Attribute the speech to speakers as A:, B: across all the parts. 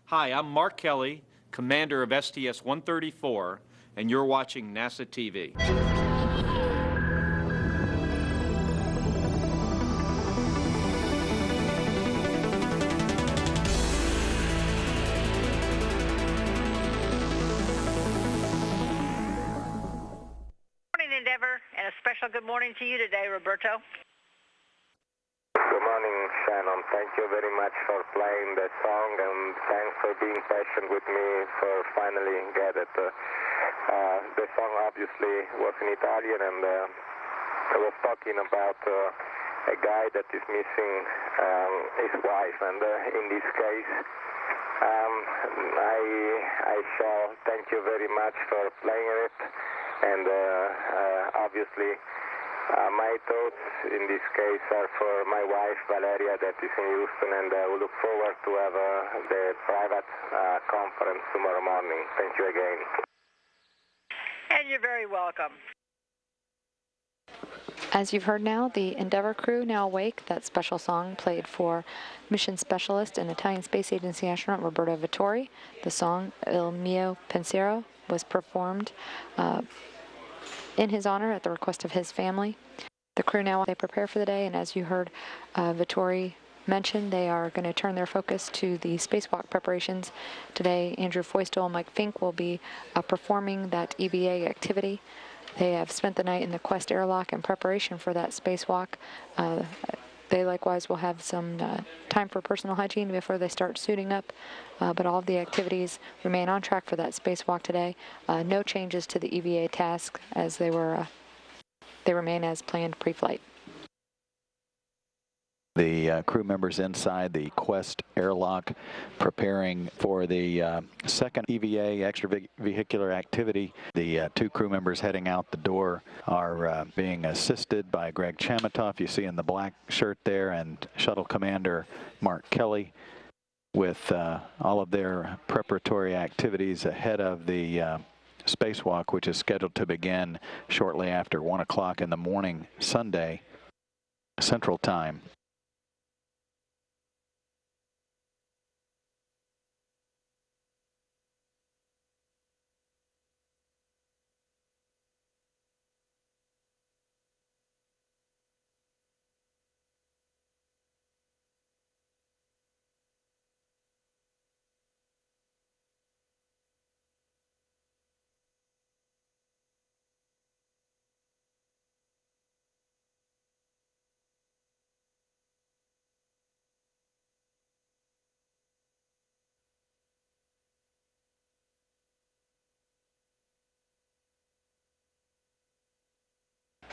A: Hi, I'm Mark Kelly, commander of STS-134, and you're watching NASA TV.
B: Morning, Endeavor, and a special good morning to you today, Roberto.
C: Good morning, Shannon. Thank you very much for playing the song, and thanks for being patient with me for finally get it. The song obviously was in Italian, and I was talking about a guy that is missing his wife, and in this case, I shall thank you very much for playing it, and obviously. My thoughts in this case are for my wife Valeria that is in Houston, and we look forward to have the private conference tomorrow morning. Thank you again.
B: And you're very welcome.
D: As you've heard now, the Endeavour crew now awake. That special song played for mission specialist and Italian Space Agency astronaut Roberto Vittori. The song Il Mio Pensiero was performed in his honor at the request of his family. The crew now, they prepare for the day, and as you heard Vittori mention, they are going to turn their focus to the spacewalk preparations. Today, Andrew Feustel and Mike Fink will be performing that EVA activity. They have spent the night in the Quest airlock in preparation for that spacewalk. They likewise will have some time for personal hygiene before they start suiting up, but all of the activities remain on track for that spacewalk today. No changes to the EVA task as they remain as planned pre-flight.
E: The crew members inside the Quest airlock preparing for the second EVA extravehicular activity. The two crew members heading out the door are being assisted by Greg Chamitoff, you see in the black shirt there, and Shuttle Commander Mark Kelly with all of their preparatory activities ahead of the spacewalk, which is scheduled to begin shortly after 1 o'clock in the morning Sunday Central Time.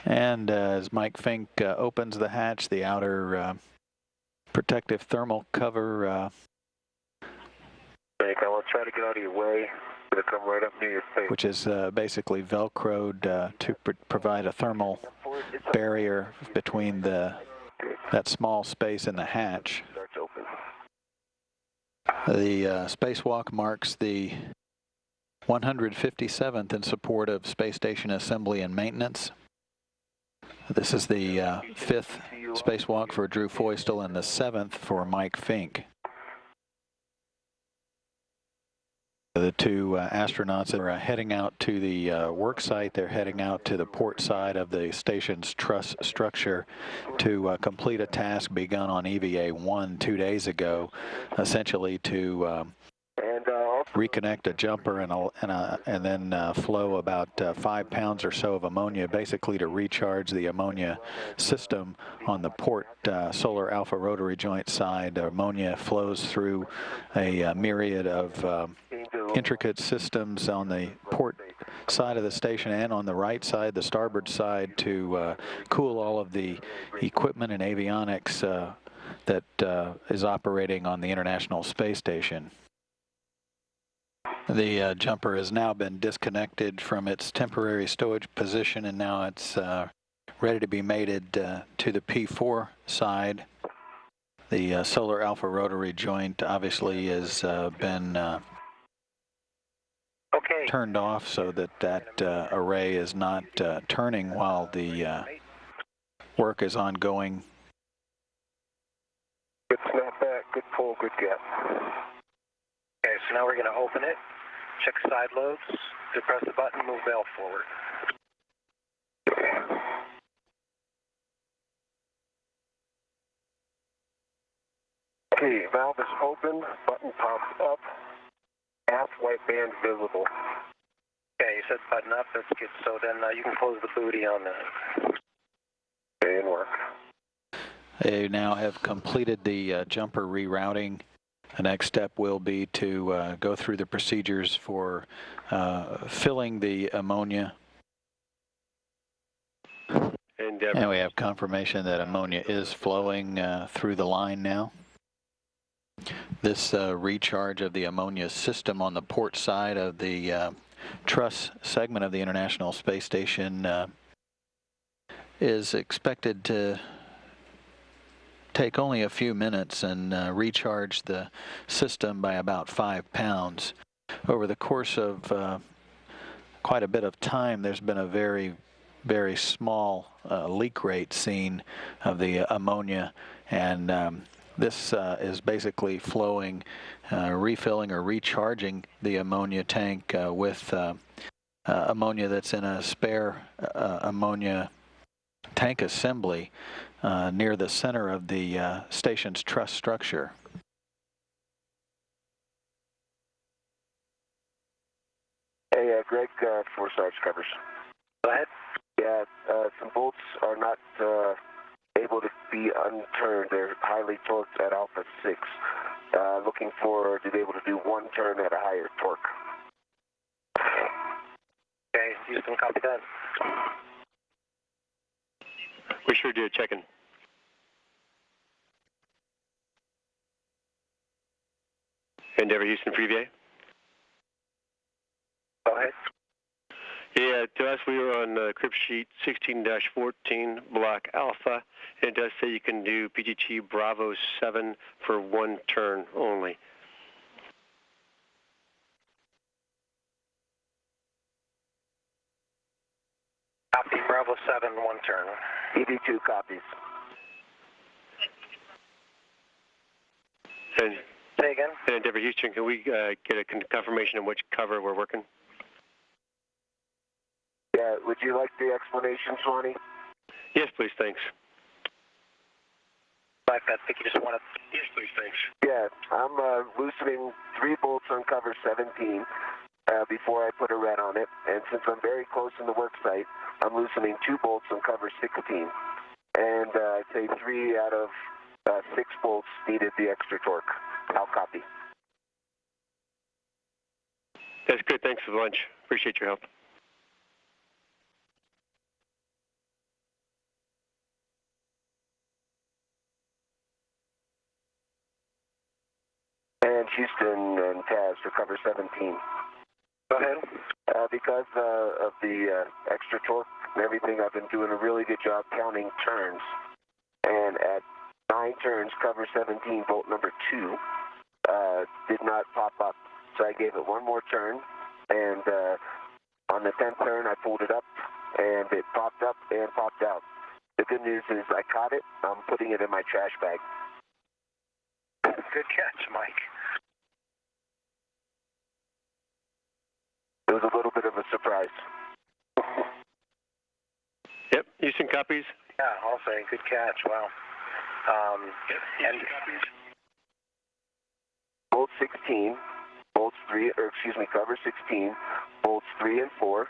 E: And as Mike Fink opens the hatch, the outer protective thermal cover.
C: I will try to get out of your way. It'll come right up near your face.
E: Which is basically velcroed to provide a thermal barrier between that small space in the hatch. The spacewalk marks the 157th in support of space station assembly and maintenance. This is the 5th spacewalk for Drew Feustel and the 7th for Mike Fink. The two astronauts are heading out to the work site. They're heading out to the port side of the station's truss structure to complete a task begun on EVA-1 2 days ago, essentially to reconnect a jumper and then flow about 5 pounds or so of ammonia, basically to recharge the ammonia system on the port solar alpha rotary joint side. Ammonia flows through a myriad of intricate systems on the port side of the station and on the right side, the starboard side, to cool all of the equipment and avionics that is operating on the International Space Station. The jumper has now been disconnected from its temporary stowage position, and now it's ready to be mated to the P4 side. The solar alpha rotary joint obviously has been turned off so that array is not turning while the work is ongoing.
C: Good snap back, good pull, good get.
F: now we're going to open it, check side loads, depress the button, move valve forward. Okay, valve is open, button pops up, aft white band visible. Okay, you said button up, that's good. So then you can close the booty on that. Okay, and work.
E: They now have completed the jumper rerouting. The next step will be to go through the procedures for filling the ammonia. And we have confirmation that ammonia is flowing through the line now. This recharge of the ammonia system on the port side of the truss segment of the International Space Station is expected to take only a few minutes and recharge the system by about 5 pounds. Over the course of quite a bit of time, there's been a very, very small leak rate seen of the ammonia, and this is basically flowing, refilling or recharging the ammonia tank with ammonia that's in a spare ammonia tank assembly near the center of the station's truss structure.
F: Hey, Greg, four Sarge covers. Go ahead. Yeah, some bolts are not able to be unturned. They're highly torqued at alpha 6. Looking for to be able to do one turn at a higher torque. Okay, Houston, copy that.
G: We sure do, checking. Endeavor Houston, preview.
F: Go ahead.
G: Yeah, to us, we were on crib sheet 16-14, block alpha, and it does say you can do PGT Bravo 7 for one turn only.
F: Copy, Bravo 7, one turn. EV2 copies.
G: And
F: say again?
G: Endeavor Houston, can we get a confirmation on which cover we're working?
F: Yeah, would you like the explanation, Swanee?
G: Yes, please, thanks.
F: I think you just want to...
G: Yes, please, thanks.
F: Yeah, I'm loosening 3 bolts on cover 17 before I put a red on it. And since I'm very close in the work site, I'm loosening 2 bolts on cover 16. And I'd say 3 out of 6 bolts needed the extra torque. I'll copy.
G: That's good. Thanks a bunch. Appreciate your help.
F: And Houston and Taz for cover 17. Go ahead. Because of the extra torque and everything, I've been doing a really good job counting turns. And at 9 turns, cover 17, bolt number 2, did not pop up. So I gave it one more turn, and on the 10th turn, I pulled it up, and it popped up and popped out. The good news is I caught it. I'm putting it in my trash bag. Good catch, Mike. It was a little bit of a surprise.
G: Yep, Houston copies.
F: Yeah, I'll say good catch. Wow. And
G: copies.
F: Bolt 16, bolts 3, or excuse me, cover 16, bolts 3 and 4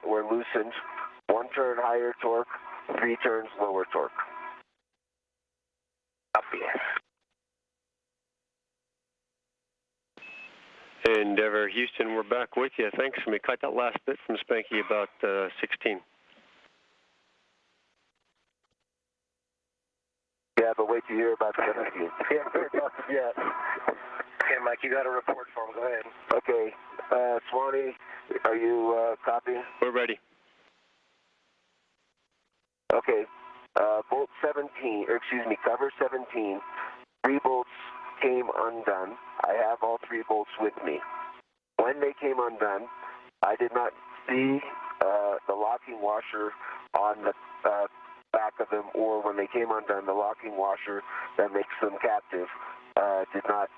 F: were loosened. 1 turn higher torque, 3 turns lower torque. Copy.
G: Endeavor Houston, we're back with you. Thanks. We caught that last bit from Spanky about 16.
F: Yeah, but wait to hear about 17. Yeah, yet. Okay, Mike, you got a report for him. Go ahead. Okay. Swanee, are you copying?
G: We're ready.
F: Okay. Bolt 17, or excuse me, cover 17, 3 bolts came undone. I have all 3 bolts with me. When they came undone, I did not see the locking washer on the back of them, or when they came undone, the locking washer that makes them captive did not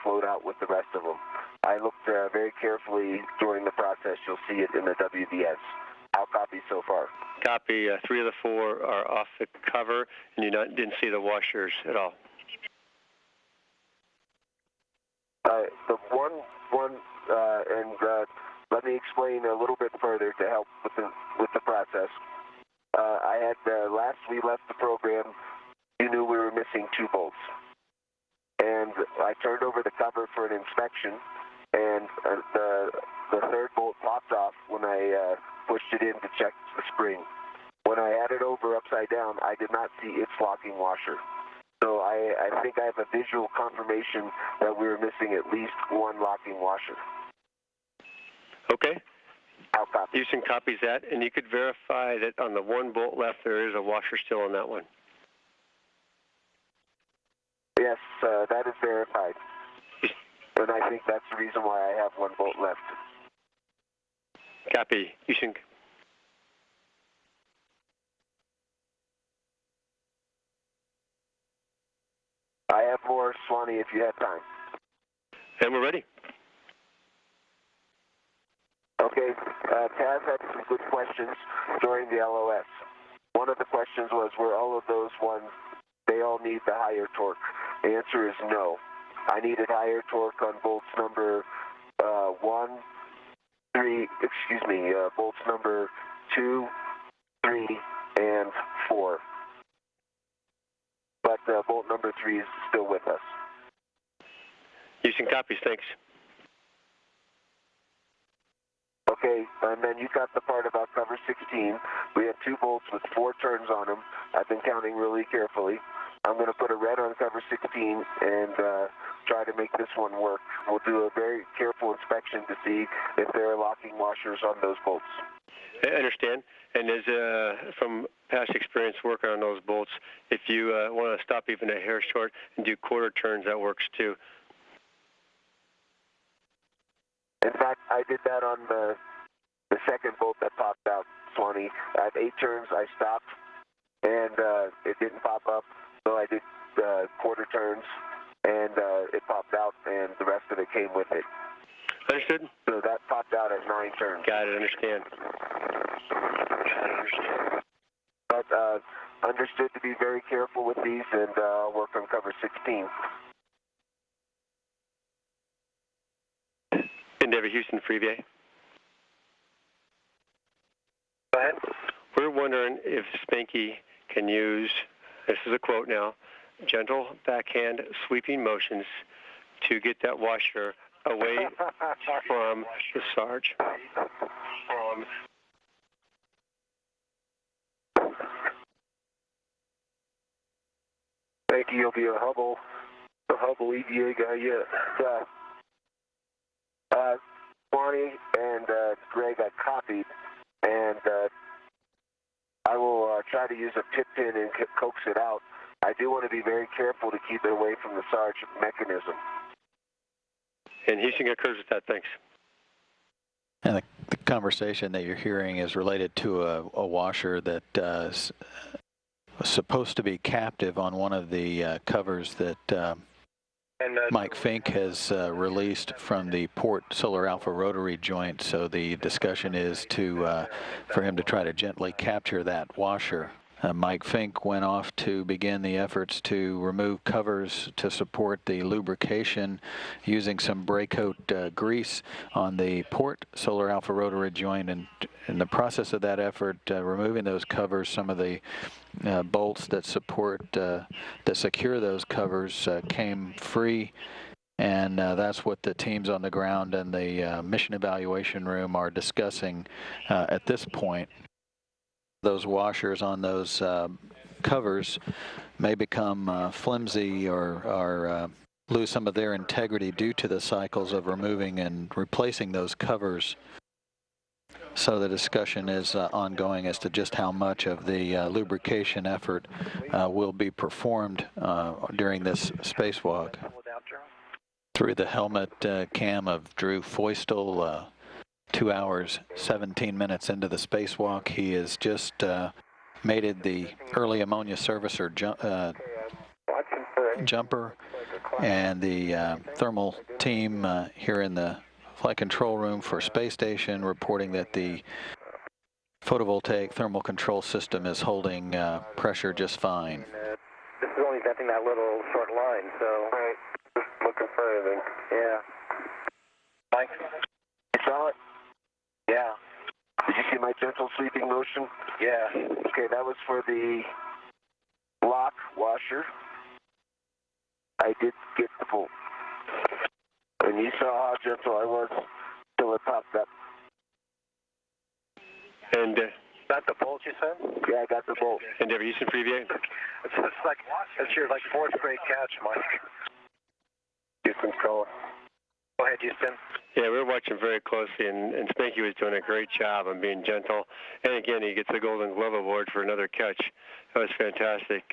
F: float out with the rest of them. I looked very carefully during the process. You'll see it in the WDS. How copy so far?
G: Copy. 3 of the 4 are off the cover, and you didn't see the washers at all.
F: The one, let me explain a little bit further to help with the process. I had last we left the program, you knew we were missing 2 bolts, and I turned over the cover for an inspection, and the 3rd bolt popped off when I pushed it in to check the spring. When I had it over upside down, I did not see its locking washer. So I think I have a visual confirmation that we were missing at least 1 locking washer.
G: Okay.
F: I'll copy.
G: Houston copies that, and you could verify that on the 1 bolt left, there is a washer still on that one.
F: Yes, that is verified. And I think that's the reason why I have 1 bolt left.
G: Copy. Houston.
F: I have more, Swanee, if you have time.
G: And we're ready.
F: Okay, Taz had some good questions during the LOS. One of the questions was, were all of those ones, they all need the higher torque? The answer is no. I needed higher torque on bolts number 2, 3, and 4. But bolt number 3 is still with us.
G: Houston copies, thanks.
F: Okay, and then you got the part about cover 16. We have 2 bolts with 4 turns on them. I've been counting really carefully. I'm going to put a red on cover 16 and try to make this one work. We'll do a very careful inspection to see if there are locking washers on those bolts.
G: I understand. And as from past experience working on those bolts, if you want to stop even a hair short and do quarter turns, that works too.
F: In fact, I did that on the 2nd bolt that popped out, Swanee. I have 8 turns. I stopped, and it didn't pop up. So I did quarter turns, and it popped out, and the rest of it came with it.
G: Understood.
F: So that popped out at 9 turns.
G: Got it. Understand.
F: But understood to be very careful with these, and I'll work on cover 16.
G: Endeavor Houston, Freeview.
F: Go ahead.
G: We're wondering if Spanky can use, this is a quote now, gentle backhand sweeping motions to get that washer away from the Sarge.
F: Thank you. You'll be a Hubble EVA guy yet. Bonnie and Greg got copied, and I will try to use a tip pin and coax it out. I do want to be very careful to keep it away from the Sarge mechanism.
G: And Houston occurs with that. Thanks.
E: And the conversation that you're hearing is related to a washer that was supposed to be captive on one of the covers that Mike Fink has released from the port Solar Alpha rotary joint. So the discussion is for him to try to gently capture that washer. Mike Fink went off to begin the efforts to remove covers to support the lubrication using some brake coat grease on the port Solar Alpha rotary joint, and in the process of that effort, removing those covers, some of the bolts that secure those covers came free, and that's what the teams on the ground and the mission evaluation room are discussing at this point. Those washers on those covers may become flimsy or lose some of their integrity due to the cycles of removing and replacing those covers. So the discussion is ongoing as to just how much of the lubrication effort will be performed during this spacewalk. Through the helmet cam of Drew Feustel, 2 hours, 17 minutes into the spacewalk, he has just mated the early ammonia servicer jumper And the thermal team here in the flight control room for space station reporting that the photovoltaic thermal control system is holding pressure just fine.
F: This is only venting that little short line, so... Right. Just looking for anything. Yeah. Mike? You saw it? Yeah. Did you see my gentle sweeping motion? Yeah. Okay, that was for the lock washer. I did get the bolt. And you saw how gentle I was till it popped up.
G: And
F: Got the bolt, you said? Yeah, I got the bolt.
G: Endeavor Houston preview.
F: It's your fourth grade catch, Mike. Houston call. Go ahead, Houston.
G: Yeah, we were watching very closely, and Spanky was doing a great job on being gentle. And again, he gets the Golden Glove Award for another catch. That was fantastic.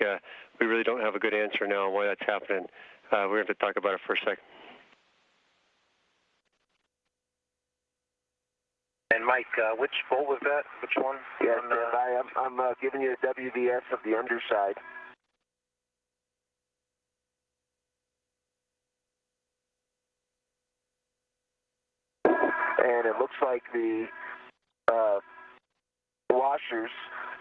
G: We really don't have a good answer now on why that's happening. We're going to have to talk about it for a second.
F: And Mike, which bolt was that? Which one? Yes, I'm giving you a WVS of the underside. And it looks like the washers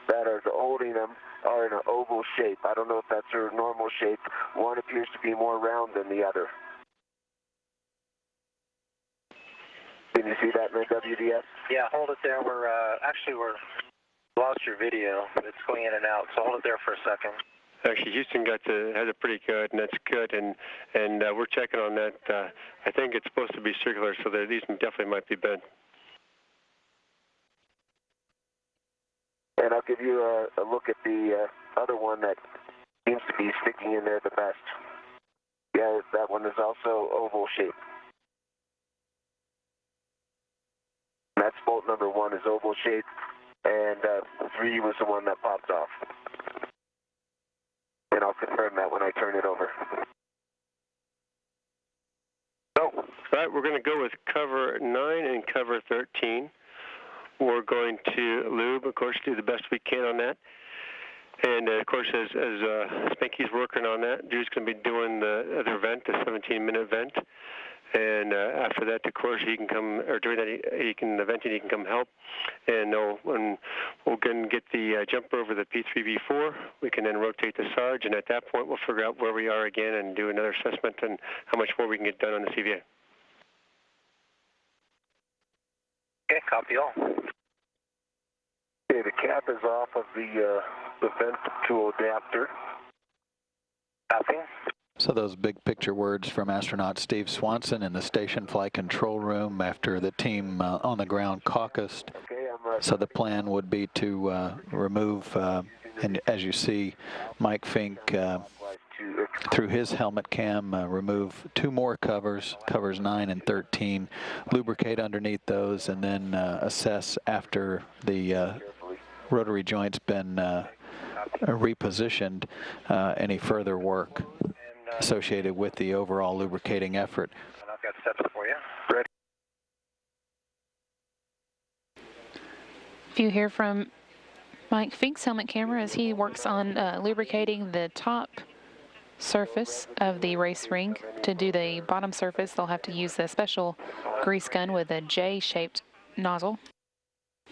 F: that are holding them are in an oval shape. I don't know if that's their normal shape. One appears to be more round than the other. Can you see that in the WDS? Yeah, hold it there. We're lost your video. It's going in and out, so hold it there for a second.
G: Actually, Houston has it pretty good, and that's good, and we're checking on that. I think it's supposed to be circular, so these definitely might be bent.
F: And I'll give you a look at the other one that seems to be sticking in there the best. Yeah, that one is also oval shaped. That's bolt number 1 is oval shaped, and 3 was the one that popped off. And I'll confirm that when I turn it over.
G: So, all right, we're going to go with cover 9 and cover 13. We're going to lube, of course, do the best we can on that. And, of course, as Spanky's working on that, Drew's going to be doing the other vent, the 17-minute vent. And after that, of course, he can come, or during that, he can come help. And when we'll get the jumper over the P3V4, we can then rotate the Sarge, and at that point, we'll figure out where we are again and do another assessment and how much more we can get done on the CVA.
F: Okay, copy all. Okay, the cap is off of the vent tool adapter. Copy.
E: So those big picture words from astronaut Steve Swanson in the station flight control room after the team on the ground caucused. So the plan would be to remove, and as you see, Mike Fink through his helmet cam remove 2 more covers, covers 9 and 13, lubricate underneath those, and then assess after the rotary joint's been repositioned any further work associated with the overall lubricating effort.
F: I've got steps for you. Ready?
H: View here from Mike Fink's helmet camera as he works on lubricating the top surface of the race ring. To do the bottom surface, they'll have to use a special grease gun with a J-shaped nozzle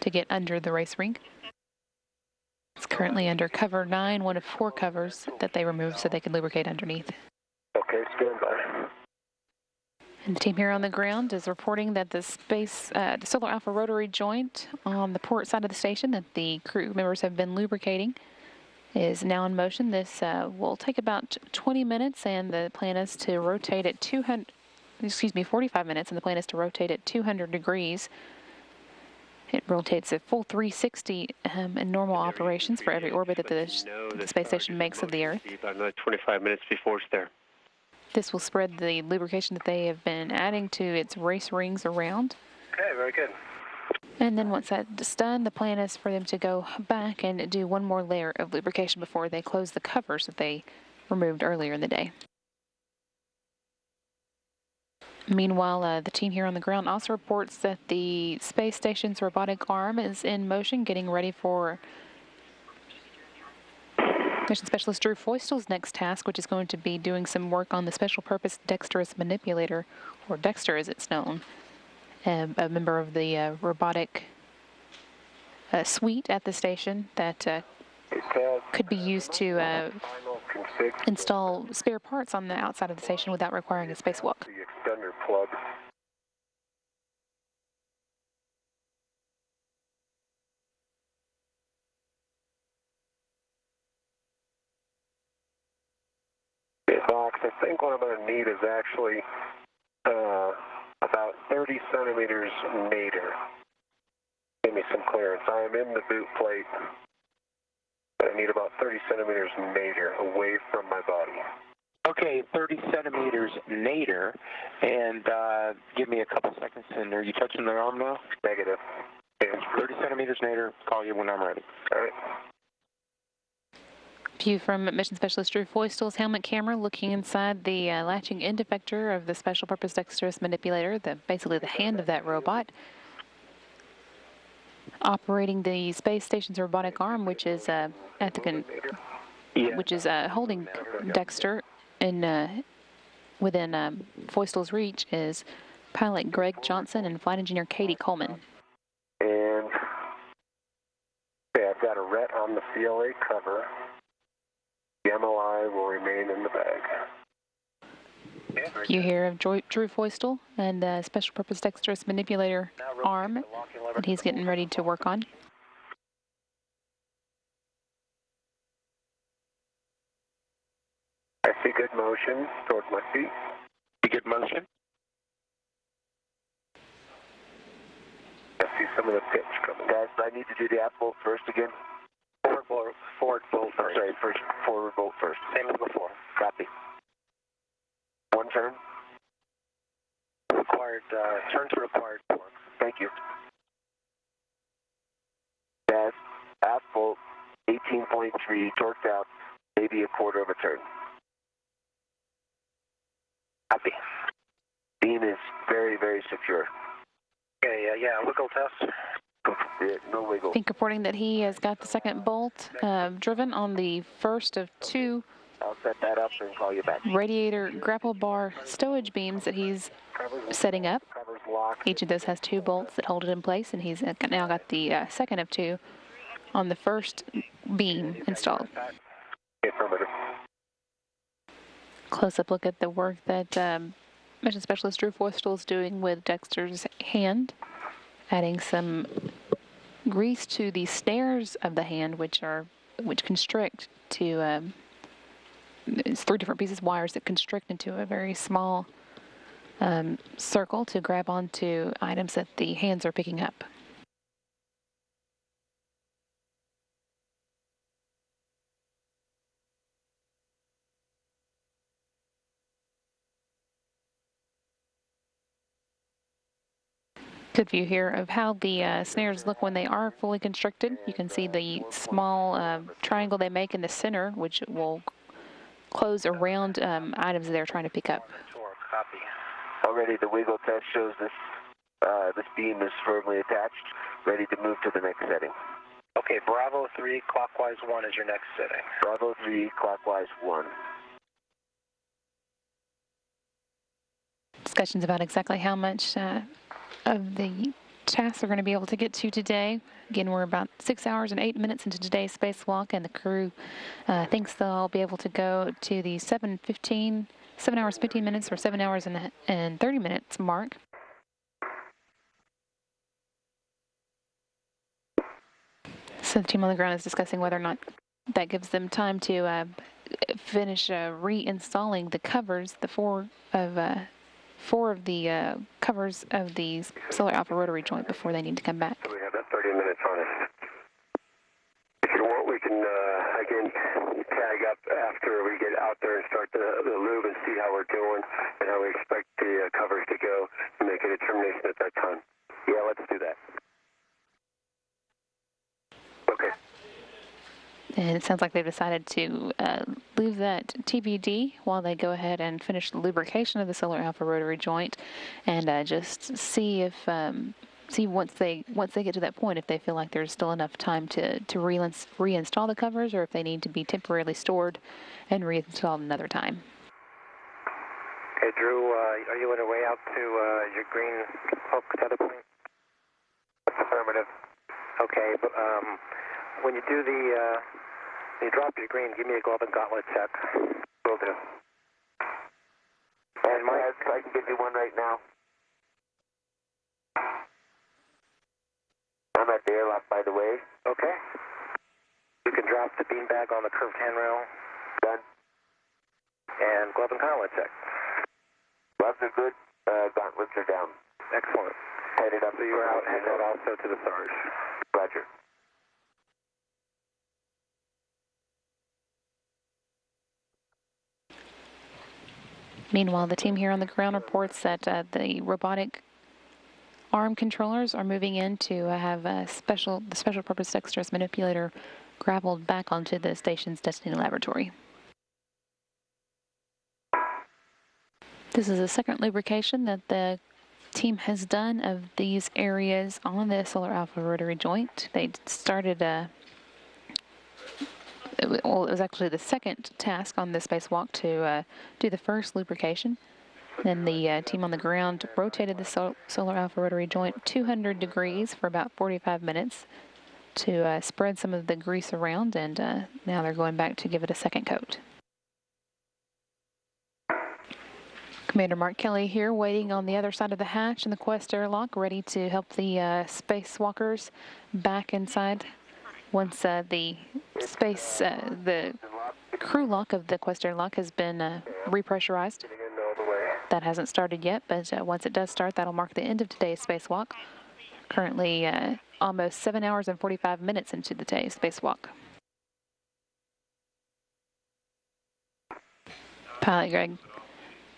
H: to get under the race ring. It's currently under cover 9, one of 4 covers that they removed so they can lubricate underneath.
F: Okay, stand by.
H: And the team here on the ground is reporting that the Solar Alpha rotary joint on the port side of the station that the crew members have been lubricating is now in motion. This will take about 20 minutes, and the plan is to rotate at 45 minutes, and the plan is to rotate at 200 degrees. It rotates a full 360 in normal operations for every orbit that the space station makes of the Earth.
G: About another 25 minutes before it's there.
H: This will spread the lubrication that they have been adding to its race rings around.
F: Okay, very good.
H: And then once that's done, the plan is for them to go back and do one more layer of lubrication before they close the covers that they removed earlier in the day. Meanwhile, the team here on the ground also reports that the space station's robotic arm is in motion, getting ready for Mission Specialist Drew Foistel's next task, which is going to be doing some work on the Special Purpose Dexterous Manipulator, or Dexter as it's known, a member of the robotic suite at the station that could be used to install spare parts on the outside of the station without requiring a spacewalk.
F: The extender plug. Box, I think what I'm going to need is actually about 30 centimeters nadir. Give me some clearance. I am in the boot plate, but I need about 30 centimeters nadir away from my body.
I: Okay, 30 centimeters nadir, and give me a couple seconds. And are you touching the arm now?
F: Negative.
I: 30 centimeters nadir. Call you when I'm ready.
F: All right.
H: View from Mission Specialist Drew Foistel's helmet camera looking inside the latching end effector of the Special Purpose Dexterous Manipulator, basically the hand of that robot, operating the space station's robotic arm, which is holding Dexter within Foistel's reach, is pilot Greg Johnson and flight engineer Katie Coleman.
F: And okay, I've got a RET on the CLA cover. The MLI will remain in the bag.
H: You hear of Drew Foistel and the Special Purpose Dexterous Manipulator arm that he's getting ready to work on.
F: I see good motion towards my feet.
I: See good motion?
F: I see some of the pitch coming. Guys, I need to do the app bolt first again. Forward bolt first. Sorry, first forward bolt first. Same as before. Copy. One turn. Required, turn to required torque. Thank you. Gas, app bolt, 18.3, torqued out, maybe a quarter of a turn. Copy. Beam is very, very secure. Okay, yeah, wiggle test. No wiggle.
H: Think reporting that he has got the second bolt driven on the first of two
F: I'll set that up and call you back.
H: radiator grapple bar stowage beams that he's setting up.
F: Covers locked.
H: Each of those has two bolts that hold it in place, and he's now got the second of two on the first beam installed.
F: Affirmative.
H: Close-up look at the work that Mission Specialist Drew Foistel is doing with Dexter's hand, adding some grease to the snares of the hand, which constrict to it's three different pieces of wires that constrict into a very small circle to grab onto items that the hands are picking up. Good view here of how the snares look when they are fully constricted. You can see the small triangle they make in the center, which will close around items they're trying to pick up.
F: Already the wiggle test shows this beam is firmly attached, ready to move to the next setting. Okay, Bravo 3, clockwise 1 is your next setting. Bravo 3, clockwise 1.
H: Discussions about exactly how much of the tasks are going to be able to get to today. Again, we're about 6 hours and 8 minutes into today's spacewalk, and the crew thinks they'll be able to go to the 7 hours 15 minutes or 7 hours and 30 minutes mark. So the team on the ground is discussing whether or not that gives them time to finish reinstalling the covers, the four of the covers of the Solar Alpha rotary joint before they need to come back.
F: We have that 30 minutes on us. If you want, we can, again, tag up after we get out there and start the lube and see how we're doing and how we expect the covers to go and make a determination at that time. Yeah, let's do that. Okay.
H: And it sounds like they've decided to leave that TBD while they go ahead and finish the lubrication of the Solar Alpha rotary joint and just see if see once they get to that point if they feel like there's still enough time to reinstall the covers, or if they need to be temporarily stored and reinstalled another time.
C: Okay, Drew, are you on your way out to your green hook tether point? Affirmative. Okay, but when you do you drop your green, give me a glove and gauntlet check. Will do. And Mike, I can give you one right now. I'm at the airlock, by the way. Okay. You can drop the beanbag on the curved handrail. Done. And glove and gauntlet check. Gloves are good. Gauntlets are down. Excellent. Headed up. So you are out headed also to the Sarge. Roger.
H: Meanwhile, the team here on the ground reports that the robotic arm controllers are moving in to have the special purpose dexterous manipulator grappled back onto the station's destiny laboratory. This is the second lubrication that the team has done of these areas on the Solar Alpha rotary joint. They started it was actually the second task on the spacewalk to do the first lubrication. Then the team on the ground rotated the Solar Alpha rotary joint 200 degrees for about 45 minutes to spread some of the grease around, and now they're going back to give it a second coat. Commander Mark Kelly here, waiting on the other side of the hatch in the Quest airlock, ready to help the spacewalkers back inside once the crew lock of the Quest airlock has been repressurized. That hasn't started yet, but once it does start, that'll mark the end of today's spacewalk. Currently almost 7 hours and 45 minutes into the today's spacewalk. Pilot Greg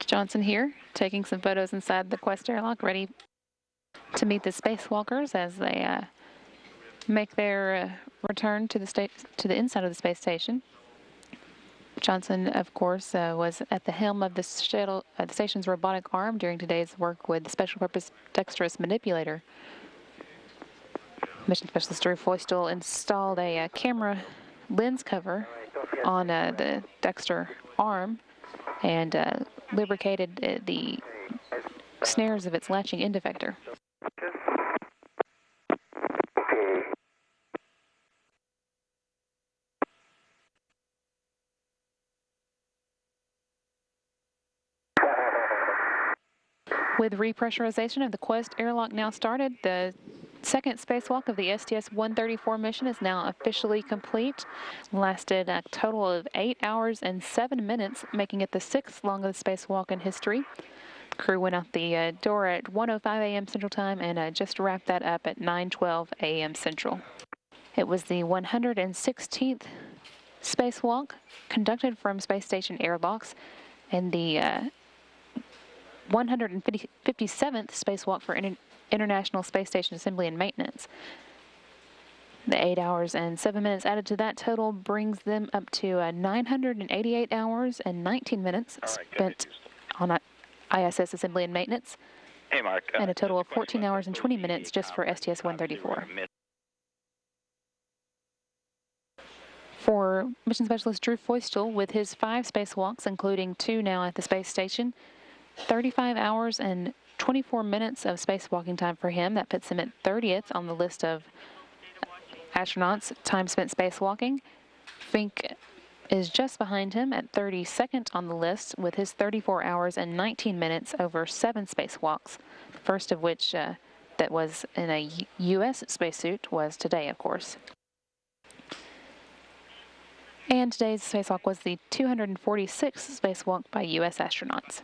H: Johnson here, taking some photos inside the Quest airlock, ready to meet the spacewalkers as they make their return to the inside of the space station. Johnson, of course, was at the helm of the station's robotic arm during today's work with the special purpose dexterous manipulator. Mission Specialist Drew Feustel installed a camera lens cover on the Dexter arm and lubricated the snares of its latching end effector. With repressurization of the Quest airlock now started, the second spacewalk of the STS-134 mission is now officially complete. Lasted a total of 8 hours and 7 minutes, making it the 6th longest spacewalk in history. The crew went out the door at 1:05 a.m. Central Time and just wrapped that up at 9:12 a.m. Central. It was the 116th spacewalk conducted from space station airlocks and the 157th spacewalk for International Space Station Assembly and Maintenance. The 8 hours and 7 minutes added to that total brings them up to 988 hours and 19 minutes spent on ISS Assembly and Maintenance,
J: hey Mark,
H: and a total of 14 hours and 20 minutes just for STS-134. For Mission Specialist Drew Feustel, with his 5 spacewalks, including 2 now at the space station, 35 hours and 24 minutes of spacewalking time for him. That puts him at 30th on the list of astronauts' time spent spacewalking. Fink is just behind him at 32nd on the list with his 34 hours and 19 minutes over 7 spacewalks, the first of which that was in a U.S. spacesuit was today, of course. And today's spacewalk was the 246th spacewalk by U.S. astronauts.